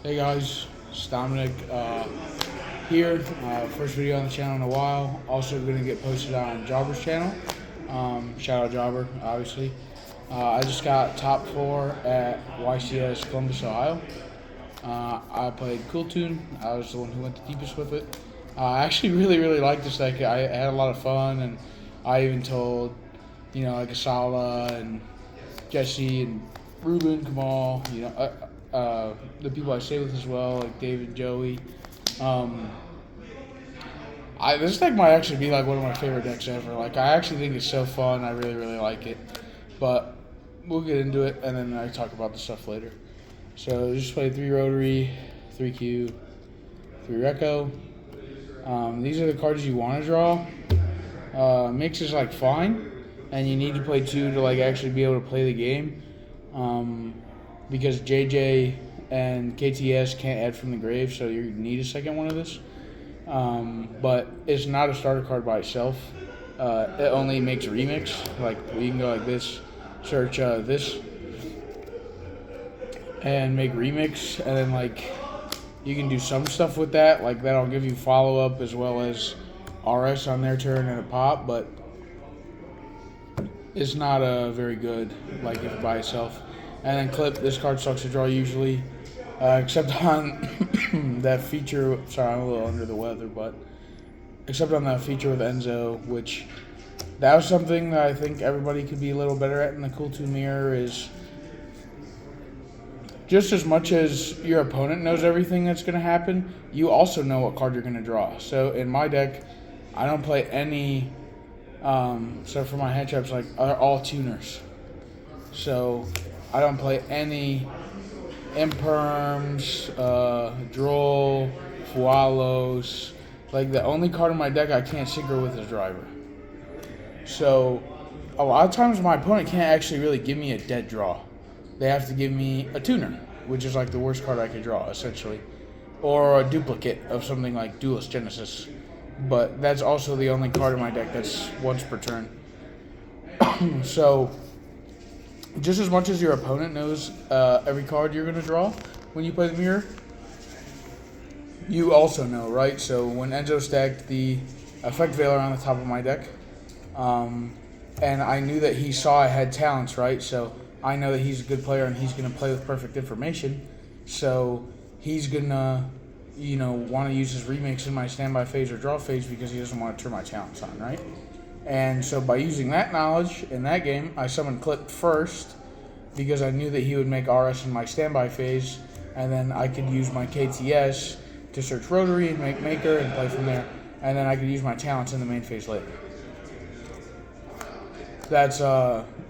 Hey guys, it's Dominic here. First video on the channel in a while. Also going to get posted on Jobber's channel. Shout out Jobber, obviously. I just got top 4 at YCS Columbus, Ohio. I played Kewl Tune. I was the one who went the deepest with it. I actually really liked this deck. I had a lot of fun, and I even told, like Asala and Jesse and Ruben, Kamal, the people I stay with as well, like David, Joey. This deck might actually be like one of my favorite decks ever. Like, I actually think it's so fun. I really like it. But we'll get into it, and then I talk about the stuff later. So just played 3 Rotary, 3 Q, 3 Reco. These are the cards you want to draw. Mix is like fine, and you need to play 2 to like actually be able to play the game. Because JJ and KTS can't add from the grave, so you need a second one of this. But it's not a starter card by itself. It only makes a remix. Like, you can go like this, search this, and make remix, and then like you can do some stuff with that. Like, that'll give you follow up as well as RS on their turn and a pop, but it's not very good like if by itself. And then clip, this card sucks to draw usually, except on that feature. Sorry, I'm a little under the weather, but except on that feature with Enzo, which that was something that I think everybody could be a little better at in the Kewl Tune mirror, is just as much as your opponent knows everything that's going to happen, you also know what card you're going to draw. So in my deck, I don't play any, so for my hand traps, like, are all tuners. So I don't play any Imperms, Droll, Fualos. Like, the only card in my deck I can't synchro with is Driver. So a lot of times my opponent can't actually really give me a dead draw. They have to give me a tuner, which is like the worst card I could draw, essentially. Or a duplicate of something like Duelist Genesis. But that's also the only card in my deck that's once per turn. So just as much as your opponent knows every card you're going to draw when you play the mirror, you also know, right? So when Enzo stacked the Effect Veiler on the top of my deck, and I knew that he saw I had talents, right? So I know that he's a good player and he's going to play with perfect information. So he's going to, want to use his remix in my standby phase or draw phase because he doesn't want to turn my talents on, right? And so by using that knowledge in that game, I summoned Clip first because I knew that he would make RS in my standby phase, and then I could use my KTS to search Rotary and make Maker and play from there, and then I could use my talents in the main phase later. That's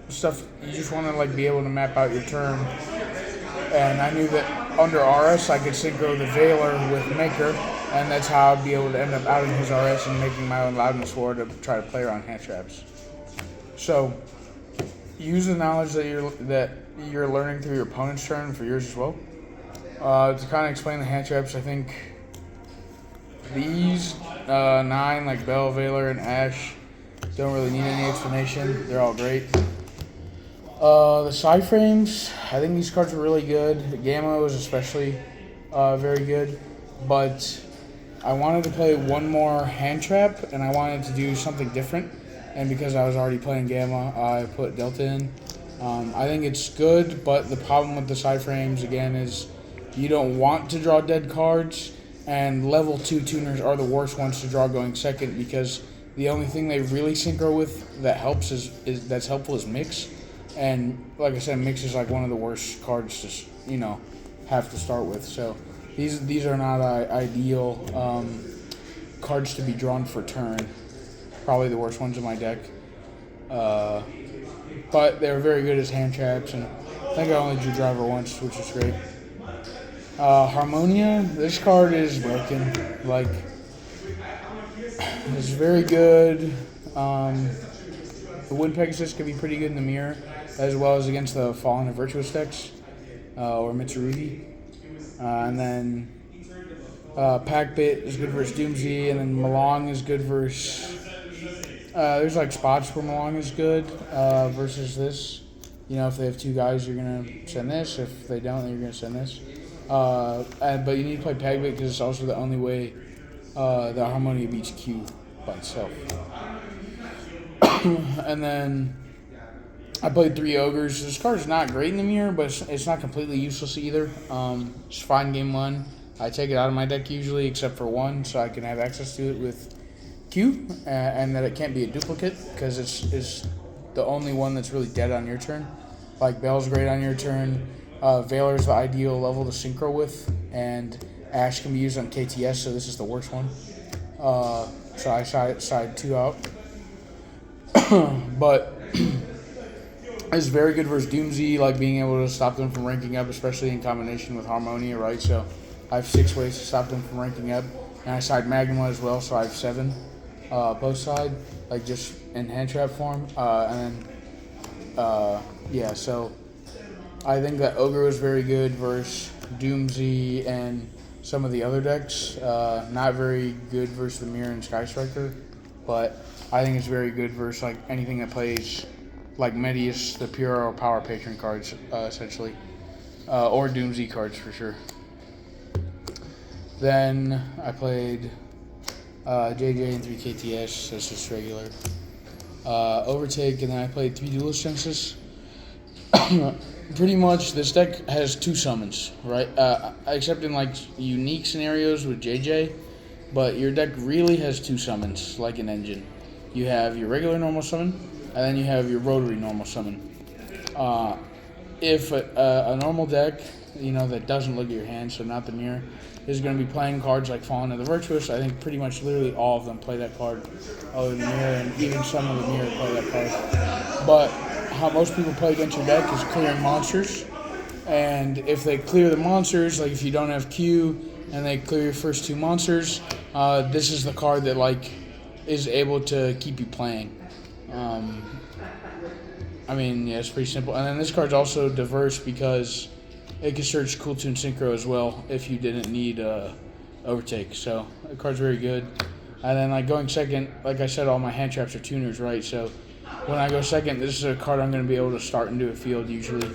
stuff you just want to like be able to map out your turn, and I knew that under RS I could synchro the Veiler with Maker, and that's how I'd be able to end up outing his RS and making my own Loudness War to try to play around hand traps. So use the knowledge that you're learning through your opponent's turn for yours as well. To kind of explain the hand traps, I think these 9, like Bell, Veiler, and Ash, don't really need any explanation. They're all great. The side frames, I think these cards are really good. Gamma was especially very good, but I wanted to play one more hand trap, and I wanted to do something different. And because I was already playing Gamma, I put Delta in. I think it's good, but the problem with the side frames, again, is you don't want to draw dead cards, and level 2 tuners are the worst ones to draw going second because the only thing they really synchro with that helps that's helpful is Mix. And like I said, Mix is like one of the worst cards to have to start with. So these are not ideal cards to be drawn for turn. Probably the worst ones in my deck. But they were very good as hand traps, and I think I only drew Driver once, which is great. Harmonia, this card is broken. Like, it's very good. The Wind Pegasus could be pretty good in the mirror, as well as against the Fallen and Virtuous decks, or Mitsurugi. And then Packbit is good versus Doomsday, and then Malong is good versus... there's like spots where Malong is good versus this. If they have 2 guys, you're going to send this. If they don't, then you're going to send this. But you need to play Pagbit because it's also the only way the Harmonia beats Q by itself. And then I played 3 Ogres. This card's not great in the mirror, but it's not completely useless either. It's fine game 1. I take it out of my deck usually, except for 1, so I can have access to it with Q, and that it can't be a duplicate because it's the only one that's really dead on your turn. Like Bell's great on your turn. Veiler's the ideal level to synchro with, and Ash can be used on KTS, so this is the worst one. So I side 2 out. But it's very good versus Doomsday, like being able to stop them from ranking up, especially in combination with Harmonia, right? So I have 6 ways to stop them from ranking up. And I side Magma as well, so I have 7 both side, like just in hand trap form. Yeah, so I think that Ogre was very good versus Doomsday and some of the other decks. Not very good versus the Mirror and Sky Striker, but I think it's very good versus like anything that plays like Medius, the Pure or Power Patron cards, essentially, or Doomsday cards for sure. Then I played JJ and 3 KTS, that's just regular. Overtake, and then I played 3 Duelist Genesis. Pretty much this deck has 2 summons, right? Except in like unique scenarios with JJ, but your deck really has 2 summons, like an engine. You have your regular normal summon, and then you have your rotary normal summon. If a normal deck, that doesn't look at your hand, so not the mirror, is going to be playing cards like Fallen of the Virtuous, I think pretty much literally all of them play that card other than the mirror, and even some of the mirror play that card. But how most people play against your deck is clearing monsters, and if they clear the monsters, like if you don't have Q and they clear your first 2 monsters, this is the card that like is able to keep you playing. It's pretty simple. And then this card's also diverse because it can search Kewl Tune Synchro as well if you didn't need Overtake. So the card's very good. And then like going second, like I said, all my hand traps are tuners, right? So when I go second, this is a card I'm going to be able to start into a field usually,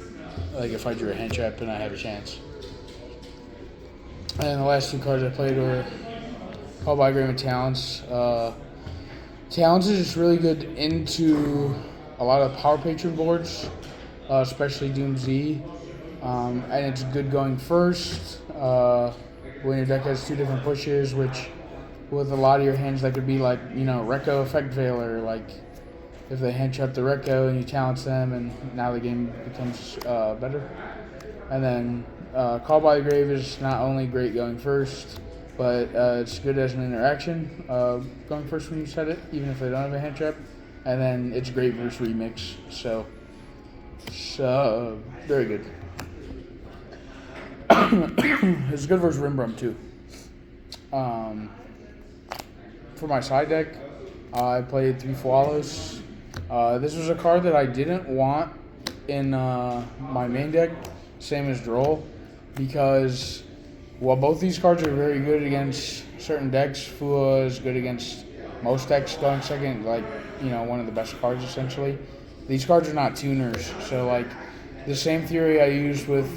like if I drew a hand trap and I have a chance. And then the last 2 cards I played were Call by Grave and Talents. Talents is just really good into a lot of Power Patron boards, especially Doomsday. And it's good going first when your deck has 2 different pushes, which with a lot of your hands that could be like, Recco Effect Veiler, like if they hand trap the Recco and you talents them, and now the game becomes better. And then Call by the Grave is not only great going first, but it's good as an interaction going first when you set it, even if they don't have a hand trap. And then it's great versus Remix, so very good. It's good versus Rimbrum too. For my side deck, I played 3 Fualos. This was a card that I didn't want in my main deck, same as Droll, because while both these cards are very good against certain decks, Fua is good against most decks going second, like, one of the best cards essentially. These cards are not tuners, so like the same theory I used with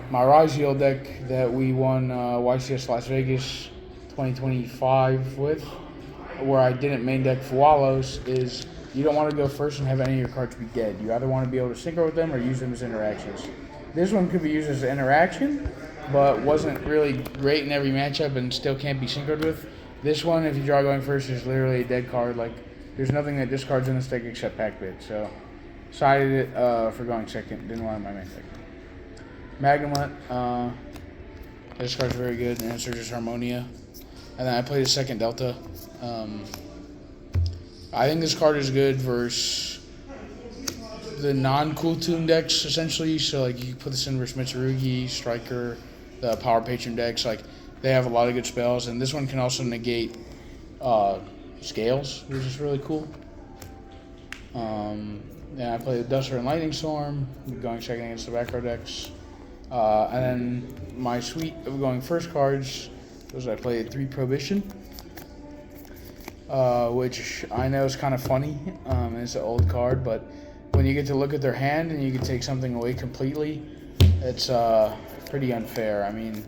my Raziel deck that we won YCS Las Vegas 2025 with, where I didn't main deck Fualos, is you don't want to go first and have any of your cards be dead. You either want to be able to synchro with them or use them as interactions. This one could be used as an interaction, but wasn't really great in every matchup and still can't be synchroed with. This one, if you draw going first, is literally a dead card. Like, there's nothing that discards in this deck except Pac-Bit. So, sided it for going second. Didn't want it in my main deck. Magnemut, this card's very good, and it searches Harmonia. And then I played a second Delta. I think this card is good versus the non-Kewl Tune decks, essentially. So, like, you put this in versus Mitsurugi, Striker, the Power Patron decks. Like, they have a lot of good spells. And this one can also negate Scales, which is really cool. And I played Duster and Lightning Storm, going second against the back row decks. And then my suite of going first cards was I played 3 Prohibition, which I know is kind of funny. It's an old card, but when you get to look at their hand and you can take something away completely, it's pretty unfair. I mean,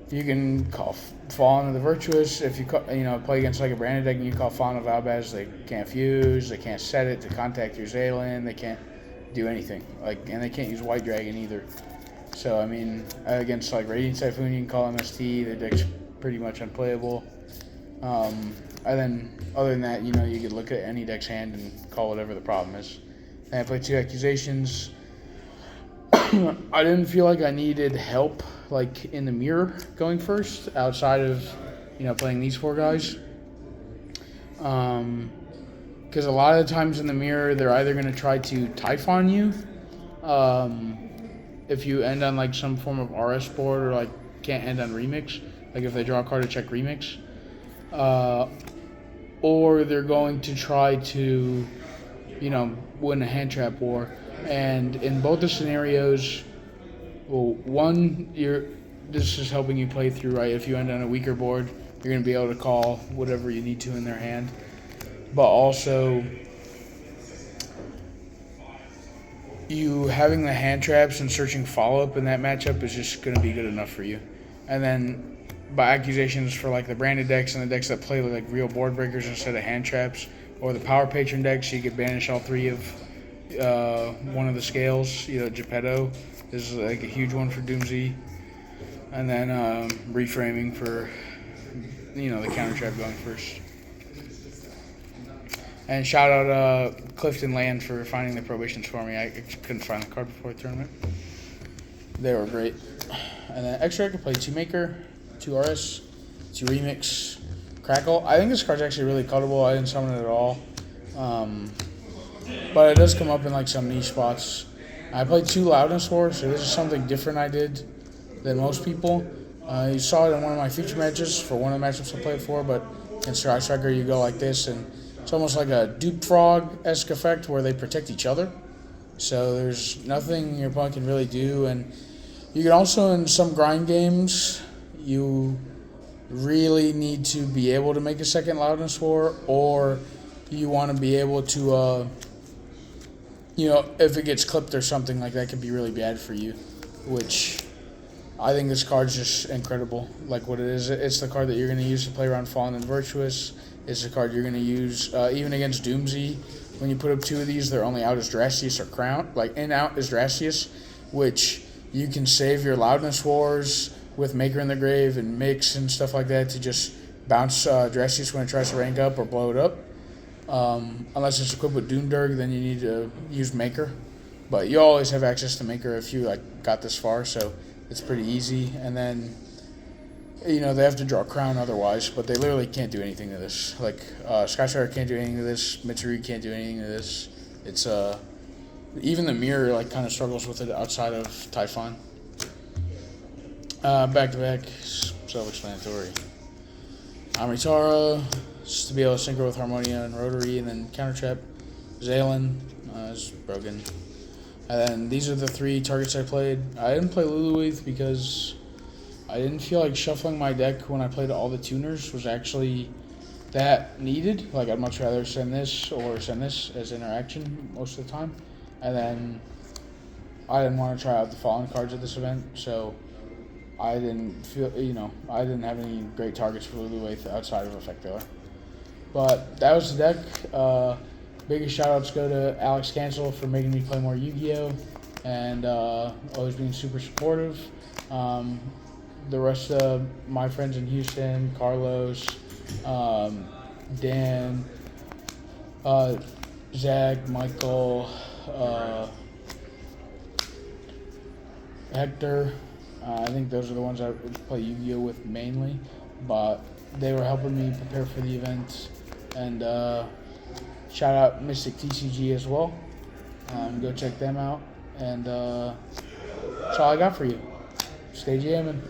you can call Fallen of the Virtuous if you play against like a branded deck and you call Fallen of Albaz. They can't fuse, they can't set it to contact your Zaylin, they can't do anything. And they can't use White Dragon either. So I mean, against like Radiant Typhoon, you can call MST. The deck's pretty much unplayable. And then other than that, you could look at any deck's hand and call whatever the problem is. And I played 2 Accusations. I didn't feel like I needed help like in the mirror going first outside of playing these 4 guys, because a lot of the times in the mirror they're either going to try to Typhon you if you end on like some form of RS board, or like can't end on Remix, like if they draw a card to check Remix, or they're going to try to win a hand trap war. And in both the scenarios, well, one, this is helping you play through, right? If you end on a weaker board, you're going to be able to call whatever you need to in their hand. But also, you having the hand traps and searching follow-up in that matchup is just going to be good enough for you. And then by Accusations for like the branded decks and the decks that play like real board breakers instead of hand traps, or the Power Patron decks, you could banish all 3 of one of the scales. Geppetto is like a huge one for Doomsy, and then reframing for the counter trap going first. And shout out Clifton Land for finding the probations for me. I couldn't find the card before the tournament. They were great. And then extra, I could play 2 Maker, 2 RS, 2 Remix, Crackle. I think this card's actually really cuttable. I didn't summon it at all. But it does come up in like some niche spots. I played 2 Loudness Wars, so this is something different I did than most people. You saw it in one of my feature matches for one of the matchups I played for, but in Strike Striker you go like this, and it's almost like a Dupe Frog-esque effect where they protect each other. So there's nothing your opponent can really do, and you can also, in some grind games, you really need to be able to make a second Loudness War, or you want to be able to, if it gets clipped or something like that, could be really bad for you, which I think this card's just incredible. Like what it is, it's the card that you're going to use to play around Fallen and Virtuous. It's the card you're going to use even against Doomsy. When you put up 2 of these, they're only out as Drastius or Crown, like in out as Drastius, which you can save your Loudness Wars with Maker in the Grave and Mix and stuff like that to just bounce Drastius when it tries to rank up or blow it up. Unless it's equipped with Doomdirg, then you need to use Maker. But you always have access to Maker if you got this far, so it's pretty easy. And then, they have to draw Crown otherwise, but they literally can't do anything to this. Like, Skystriker can't do anything to this, Mitsuru can't do anything to this. It's, even the mirror, kind of struggles with it outside of Typhon. Back-to-back, self-explanatory. Amitara, just to be able to synchro with Harmonia and Rotary, and then counter trap. Zaylin is broken. And then these are the 3 targets I played. I didn't play Luluith because I didn't feel like shuffling my deck when I played all the tuners was actually that needed. Like, I'd much rather send this or send this as interaction most of the time. And then I didn't want to try out the Fallen cards at this event, so I didn't feel, I didn't have any great targets for Luluith outside of Effect Dealer. But that was the deck. Biggest shout-outs go to Alex Cancel for making me play more Yu-Gi-Oh! And always being super supportive. The rest of my friends in Houston, Carlos, Dan, Zach, Michael, Hector. I think those are the ones I play Yu-Gi-Oh! With mainly, but they were helping me prepare for the event. And shout out Mystic TCG as well. Go check them out. And that's all I got for you. Stay jamming.